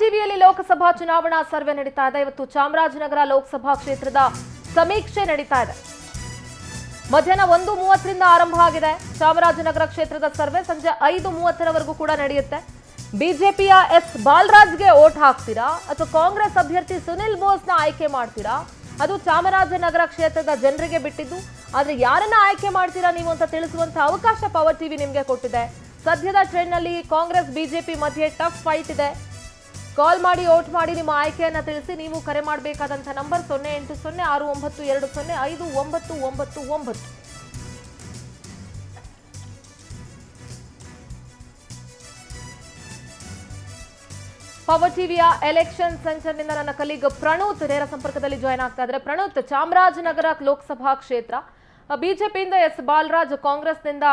ಟಿವಿಯಲ್ಲಿ ಲೋಕಸಭಾ ಚುನಾವಣಾ ಸರ್ವೆ ನಡೀತಾ ಇದೆ. ಇವತ್ತು ಚಾಮರಾಜನಗರ ಲೋಕಸಭಾ ಕ್ಷೇತ್ರದ ಸಮೀಕ್ಷೆ ನಡೀತಾ ಇದೆ. ಮಧ್ಯಾಹ್ನ 1:30ರಿಂದ ಆರಂಭ ಆಗಿದೆ ಚಾಮರಾಜನಗರ ಕ್ಷೇತ್ರದ ಸರ್ವೆ. ಸಂಜೆ 5:30ರವರೆಗೂ ಕೂಡ ನಡೆಯುತ್ತೆ. ಬಿಜೆಪಿಯ ಎಸ್ ಬಾಲರಾಜ್ಗೆ ವೋಟ್ ಹಾಕ್ತೀರಾ ಅಥವಾ ಕಾಂಗ್ರೆಸ್ ಅಭ್ಯರ್ಥಿ ಸುನಿಲ್ ಬೋಸ್ನ ಆಯ್ಕೆ ಮಾಡ್ತೀರಾ? ಅದು ಚಾಮರಾಜನಗರ ಕ್ಷೇತ್ರದ ಜನರಿಗೆ ಬಿಟ್ಟಿದ್ದು. ಆದ್ರೆ ಯಾರನ್ನ ಆಯ್ಕೆ ಮಾಡ್ತೀರಾ ನೀವು ಅಂತ ತಿಳಿಸುವಂತ ಅವಕಾಶ ಪವರ್ ಟಿವಿ ನಿಮಗೆ ಕೊಟ್ಟಿದೆ. ಸದ್ಯದ ಟ್ರೆಂಡ್ ನಲ್ಲಿ ಕಾಂಗ್ರೆಸ್ ಬಿಜೆಪಿ ಮಧ್ಯೆ ಟಫ್ ಫೈಟ್ ಇದೆ. ಕಾಲ್ ಮಾಡಿ ವೋಟ್ ಮಾಡಿ ನಿಮ್ಮ ಆಯ್ಕೆಯನ್ನ ತಿಳಿಸಿ. ನೀವು ಕರೆ ಮಾಡಬೇಕಾದಂತ ನಂಬರ್ 080692059999. ಪವರ್ ಟಿವಿಯ ಎಲೆಕ್ಷನ್ ಸೆಂಟರ್ ನಿಂದ ನನ್ನ ಕಲೀಗ್ ಪ್ರಣೂತ್ ನೇರ ಸಂಪರ್ಕದಲ್ಲಿ ಜಾಯ್ನ್ ಆಗ್ತಾ ಇದ್ದಾರೆ. ಪ್ರಣೂತ್, ಚಾಮರಾಜನಗರ ಲೋಕಸಭಾ ಕ್ಷೇತ್ರ ಬಿಜೆಪಿಯಿಂದ ಎಸ್ ಬಾಲರಾಜ್, ಕಾಂಗ್ರೆಸ್ನಿಂದ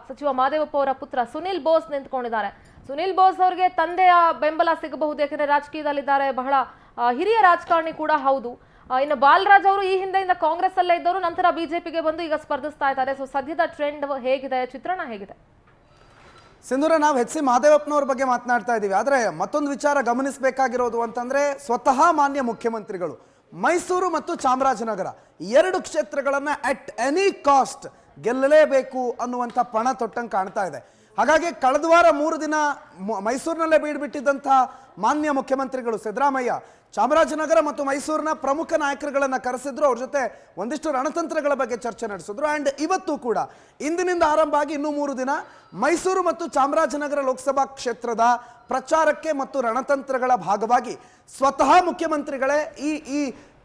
ಸಚಿವ ಮಾದೇವಪ್ಪ ಅವರ ಪುತ್ರ ಸುನಿಲ್ ಬೋಸ್ ನಿಂತ್ಕೊಂಡಿದ್ದಾರೆ. ಸುನಿಲ್ ಬೋಸ್ ಅವರಿಗೆ ತಂದೆಯ ಬೆಂಬಲ ಸಿಗಬಹುದು, ಯಾಕಂದ್ರೆ ರಾಜಕೀಯದಲ್ಲಿದ್ದಾರೆ, ಬಹಳ ಹಿರಿಯ ರಾಜಕಾರಣಿ ಕೂಡ ಹೌದು. ಇನ್ನು ಬಾಲರಾಜ್ ಅವರು ಈ ಹಿಂದೆಯಿಂದ ಕಾಂಗ್ರೆಸ್ ಅಲ್ಲೇ ಇದ್ದವರು, ನಂತರ ಬಿಜೆಪಿಗೆ ಬಂದು ಈಗ ಸ್ಪರ್ಧಿಸ್ತಾ ಇದ್ದಾರೆ. ಸೊ ಸದ್ಯದ ಟ್ರೆಂಡ್ ಹೇಗಿದೆ, ಚಿತ್ರಣ ಹೇಗಿದೆ? ಸಿಂಧೂರ, ನಾವು ಎಚ್ ಸಿ ಮಾದೇವಪ್ಪನವ್ರ ಬಗ್ಗೆ ಮಾತನಾಡ್ತಾ ಇದ್ದೀವಿ. ಆದರೆ ಮತ್ತೊಂದು ವಿಚಾರ ಗಮನಿಸಬೇಕಾಗಿರೋದು ಅಂತಂದ್ರೆ, ಸ್ವತಃ ಮಾನ್ಯ ಮುಖ್ಯಮಂತ್ರಿಗಳು ಮೈಸೂರು ಮತ್ತು ಚಾಮರಾಜನಗರ ಎರಡು ಕ್ಷೇತ್ರಗಳನ್ನು ಅಟ್ ಎನಿ ಕಾಸ್ಟ್ ಗೆಲ್ಲಲೇಬೇಕು ಅನ್ನುವಂಥ ಪಣ ತೊಟ್ಟಂಗೆ ಕಾಣ್ತಾ ಇದೆ. ಹಾಗಾಗಿ ಕಳೆದ ವಾರ 3 ದಿನ ಮೈಸೂರಿನಲ್ಲೇ ಬೀಡ್ಬಿಟ್ಟಿದ್ದಂತಹ ಮಾನ್ಯ ಮುಖ್ಯಮಂತ್ರಿಗಳು ಸಿದ್ದರಾಮಯ್ಯ ಚಾಮರಾಜನಗರ ಮತ್ತು ಮೈಸೂರಿನ ಪ್ರಮುಖ ನಾಯಕರುಗಳನ್ನು ಕರೆಸಿದ್ರು. ಅವ್ರ ಜೊತೆ ಒಂದಿಷ್ಟು ರಣತಂತ್ರಗಳ ಬಗ್ಗೆ ಚರ್ಚೆ ನಡೆಸಿದ್ರು. ಆ್ಯಂಡ್ ಇವತ್ತು ಕೂಡ ಇಂದಿನಿಂದ ಆರಂಭ ಆಗಿ ಇನ್ನೂ 3 ದಿನ ಮೈಸೂರು ಮತ್ತು ಚಾಮರಾಜನಗರ ಲೋಕಸಭಾ ಕ್ಷೇತ್ರದ ಪ್ರಚಾರಕ್ಕೆ ಮತ್ತು ರಣತಂತ್ರಗಳ ಭಾಗವಾಗಿ ಸ್ವತಃ ಮುಖ್ಯಮಂತ್ರಿಗಳೇ ಈ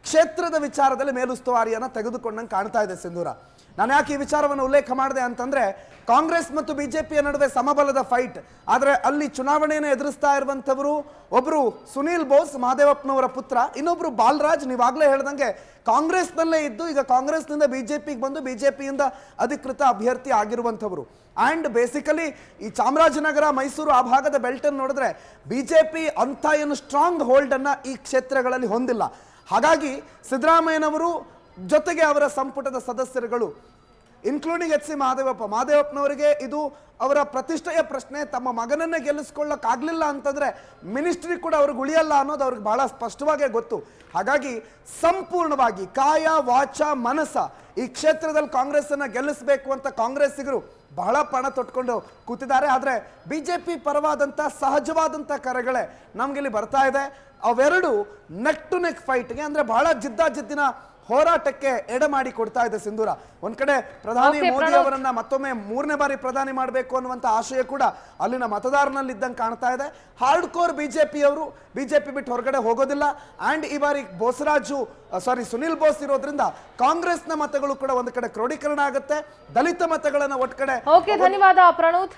ಕ್ಷೇತ್ರದ ವಿಚಾರದಲ್ಲಿ ಮೇಲುಸ್ತುವಾರಿಯನ್ನು ತೆಗೆದುಕೊಂಡಂಗೆ ಕಾಣ್ತಾ ಇದೆ. ಸಿಂಧೂರ, ನಾನು ಯಾಕೆ ಈ ವಿಚಾರವನ್ನು ಉಲ್ಲೇಖ ಮಾಡಿದೆ ಅಂತಂದ್ರೆ, ಕಾಂಗ್ರೆಸ್ ಮತ್ತು ಬಿಜೆಪಿಯ ನಡುವೆ ಸಮಬಲದ ಫೈಟ್. ಆದರೆ ಅಲ್ಲಿ ಚುನಾವಣೆಯನ್ನು ಎದುರಿಸ್ತಾ ಇರುವಂಥವರು ಒಬ್ಬರು ಸುನೀಲ್ ಬೋಸ್, ಮಾದೇವಪ್ಪನವರ ಪುತ್ರ, ಇನ್ನೊಬ್ರು ಬಾಲರಾಜ್, ನೀವಾಗಲೇ ಹೇಳ್ದಂಗೆ ಕಾಂಗ್ರೆಸ್ನಲ್ಲೇ ಇದ್ದು ಈಗ ಕಾಂಗ್ರೆಸ್ನಿಂದ ಬಿಜೆಪಿಗೆ ಬಂದು ಬಿಜೆಪಿಯಿಂದ ಅಧಿಕೃತ ಅಭ್ಯರ್ಥಿ ಆಗಿರುವಂಥವರು. ಆ್ಯಂಡ್ ಬೇಸಿಕಲಿ ಈ ಚಾಮರಾಜನಗರ ಮೈಸೂರು ಆ ಭಾಗದ ಬೆಲ್ಟನ್ನು ನೋಡಿದ್ರೆ ಬಿಜೆಪಿ ಅಂತ ಏನು ಸ್ಟ್ರಾಂಗ್ ಹೋಲ್ಡನ್ನು ಈ ಕ್ಷೇತ್ರಗಳಲ್ಲಿ ಹೊಂದಿಲ್ಲ. ಹಾಗಾಗಿ ಸಿದ್ದರಾಮಯ್ಯನವರು ಜೊತೆಗೆ ಅವರ ಸಂಪುಟದ ಸದಸ್ಯರುಗಳು ಇನ್ಕ್ಲೂಡಿಂಗ್ ಎಚ್ ಸಿ ಮಾದೇವಪ್ಪನವರಿಗೆ ಇದು ಅವರ ಪ್ರತಿಷ್ಠೆಯ ಪ್ರಶ್ನೆ. ತಮ್ಮ ಮಗನನ್ನೇ ಗೆಲ್ಲಿಸ್ಕೊಳ್ಳೋಕ್ಕಾಗಲಿಲ್ಲ ಅಂತಂದರೆ ಮಿನಿಸ್ಟ್ರಿ ಕೂಡ ಅವ್ರಿಗೆ ಉಳಿಯಲ್ಲ ಅನ್ನೋದು ಅವ್ರಿಗೆ ಬಹಳ ಸ್ಪಷ್ಟವಾಗೇ ಗೊತ್ತು. ಹಾಗಾಗಿ ಸಂಪೂರ್ಣವಾಗಿ ಕಾಯ ವಾಚ ಮನಸ್ಸ ಈ ಕ್ಷೇತ್ರದಲ್ಲಿ ಕಾಂಗ್ರೆಸ್ಸನ್ನು ಗೆಲ್ಲಿಸಬೇಕು ಅಂತ ಕಾಂಗ್ರೆಸ್ಸಿಗರು ಬಹಳ ಪಣ ತೊಟ್ಕೊಂಡು ಕೂತಿದ್ದಾರೆ. ಆದರೆ ಬಿಜೆಪಿ ಪರವಾದಂಥ ಸಹಜವಾದಂಥ ಕರೆಗಳೇ ನಮಗಿಲ್ಲಿ ಬರ್ತಾ ಇದೆ. ಅವೆರಡು ನೆಕ್ ಟು ನೆಕ್ ಫೈಟ್ಗೆ, ಅಂದರೆ ಬಹಳ ಜಿದ್ದಿನ ಹೋರಾಟಕ್ಕೆ ಎಡೆ ಮಾಡಿ ಕೊಡ್ತಾ ಇದೆ. ಸಿಂಧೂರ, ಒಂದ್ ಕಡೆ ಪ್ರಧಾನಿ ಮೋದಿ ಅವರನ್ನ ಮತ್ತೊಮ್ಮೆ 3ನೇ ಬಾರಿ ಪ್ರಧಾನಿ ಮಾಡಬೇಕು ಅನ್ನುವಂಥ ಆಶಯ ಕೂಡ ಅಲ್ಲಿನ ಮತದಾರನಲ್ಲಿ ಇದ್ದಂಗೆ ಕಾಣ್ತಾ ಇದೆ. ಹಾರ್ಡ್ ಕೋರ್ ಬಿಜೆಪಿ ಬಿಟ್ಟು ಹೊರಗಡೆ ಹೋಗೋದಿಲ್ಲ. ಆ್ಯಂಡ್ ಈ ಬಾರಿ ಸುನಿಲ್ ಬೋಸ್ ಇರೋದ್ರಿಂದ ಕಾಂಗ್ರೆಸ್ನ ಮತಗಳು ಕೂಡ ಒಂದು ಕಡೆ ಕ್ರೋಢೀಕರಣ ಆಗುತ್ತೆ. ದಲಿತ ಮತಗಳನ್ನ ಒಟ್ಟು ಕಡೆ. ಧನ್ಯವಾದ ಪ್ರಣೂತ್.